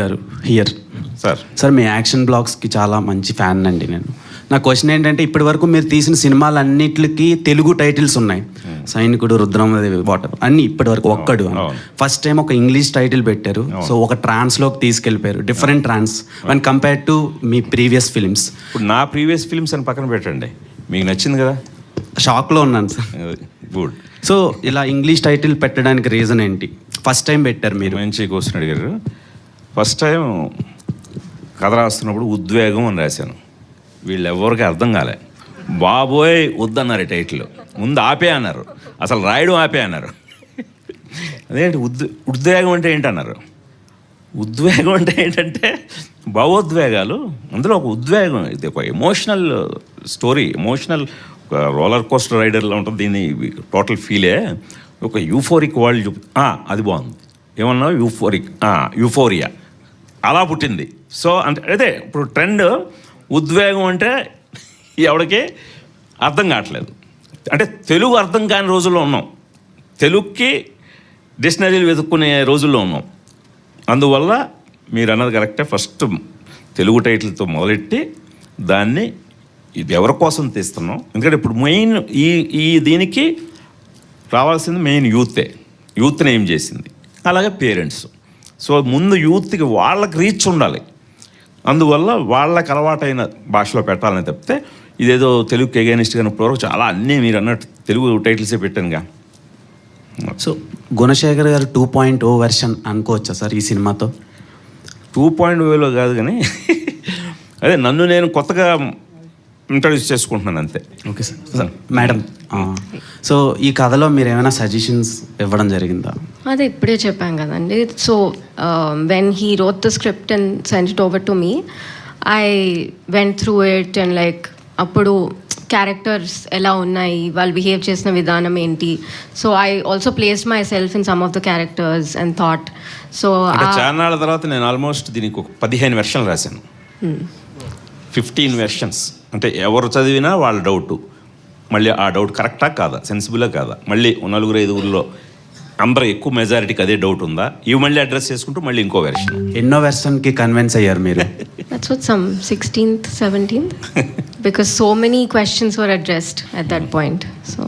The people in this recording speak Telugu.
గారు హియర్ సార్ మీ యాక్షన్ బ్లాగ్స్కి చాలా మంచి ఫ్యాన్ అండి నేను. నా క్వశ్చన్ ఏంటంటే ఇప్పటి వరకు మీరు తీసిన సినిమాలన్నిటికి తెలుగు టైటిల్స్ ఉన్నాయి. సైనికుడు, రుద్రమదేవి, వాటర్ అన్ని ఇప్పటి వరకు ఒక్కడు. ఫస్ట్ టైం ఒక ఇంగ్లీష్ టైటిల్ పెట్టారు. సో ఒక ట్రాన్స్లోకి తీసుకెళ్ళిపోయారు, different trance one compare to మీ ప్రీవియస్ ఫిలిమ్స్. ఇప్పుడు నా ప్రీవియస్ ఫిలిమ్స్ అని పక్కన పెట్టండి, మీకు నచ్చింది కదా. షాక్లో ఉన్నాను సార్. గుడ్. సో ఇలా ఇంగ్లీష్ టైటిల్ పెట్టడానికి రీజన్ ఏంటి? ఫస్ట్ టైం పెట్టారు మీరు. మంచి క్వశ్చన్ అడిగారు. ఫస్ట్ టైం కథ రాస్తున్నప్పుడు ఉద్వేగం అని రాశాను. వీళ్ళు ఎవరికి అర్థం కాలే. బాబోయ్ వద్దన్నారు ఈ టైటిల్. ముందు ఆపే అన్నారు, అసలు రాయడం ఆపే అన్నారు. అదేంటి ఉద్వేగం అంటే ఏంటన్నారు. ఉద్వేగం అంటే ఏంటంటే భావోద్వేగాలు, అందులో ఒక ఉద్వేగం, ఇది ఒక emotional story, emotional roller coaster రైడర్లో ఉంటుంది. దీన్ని టోటల్ ఫీలే ఒక యూఫోరిక్ వరల్డ్ అది బాగుంది. ఏమన్నా యూఫోరియా అలా పుట్టింది. సో అంటే అదే ఇప్పుడు ట్రెండ్. ఉద్వేగం అంటే ఎవరికి అర్థం కావట్లేదు. అంటే తెలుగు అర్థం కాని రోజుల్లో ఉన్నాం, తెలుగుకి డిక్షనరీలు వెతుక్కునే రోజుల్లో ఉన్నాం. అందువల్ల మీరు అన్నది కరెక్టే. ఫస్ట్ తెలుగు టైటిల్తో మొదలెట్టి దాన్ని ఇది ఎవరి కోసం తీస్తున్నాం. ఎందుకంటే ఇప్పుడు మెయిన్ ఈ దీనికి రావాల్సింది మెయిన్ యూత్ని ఏం చేసింది, అలాగే పేరెంట్స్. సో ముందు యూత్కి వాళ్ళకి రీచ్ ఉండాలి. అందువల్ల వాళ్ళకి అలవాటైన భాషలో పెట్టాలని తప్పితే ఇదేదో తెలుగుకి ఎగైనిస్ట్గా ఇప్పటివరకు చాలా అన్నీ మీరు అన్నట్టు తెలుగు టైటిల్సే పెట్టానుగా. సో గుణశేఖర్ గారు 2.0 వెర్షన్ అనుకోవచ్చా సార్ ఈ సినిమాతో? 2.0లో కాదు కానీ అదే నన్ను నేను కొత్తగా ఇంట్రడ్యూస్ చేసుకుంటున్నాను అంతే. Okay sir. మేడం, సో ఈ కథలో మీరు ఏమైనా సజెషన్స్ ఇవ్వడం జరిగిందా? అదే ఇప్పుడే చెప్పాం కదండి. So when he wrote the script and send it over to me, I went through it and like అప్పుడు క్యారెక్టర్స్ ఎలా ఉన్నాయి, వాళ్ళు బిహేవ్ చేసిన విధానం ఏంటి. So I also placed my self in some of the characters and thought. So చాలా నాళ్ళ తర్వాత నేను ఆల్మోస్ట్ దీనికి ఒక 15 వెర్షన్లు రాశాను. 15 వెర్షన్స్ అంటే ఎవరు చదివినా వాళ్ళ డౌట్, మళ్ళీ ఆ డౌట్ కరెక్టా కాదా, సెన్సిబులా కాదా, మళ్ళీ 4-5 అందరూ ఎక్కువ మెజారిటీకి అదే డౌట్ ఉందా, ఇవి మళ్ళీ అడ్రస్ చేసుకుంటూ మళ్ళీ ఇంకో వెర్షన్. ఎన్నో వెర్షన్కి కన్విన్స్ అయ్యారు మీరు? That's what, some 16th, 17th, because so many questions were addressed at that point. So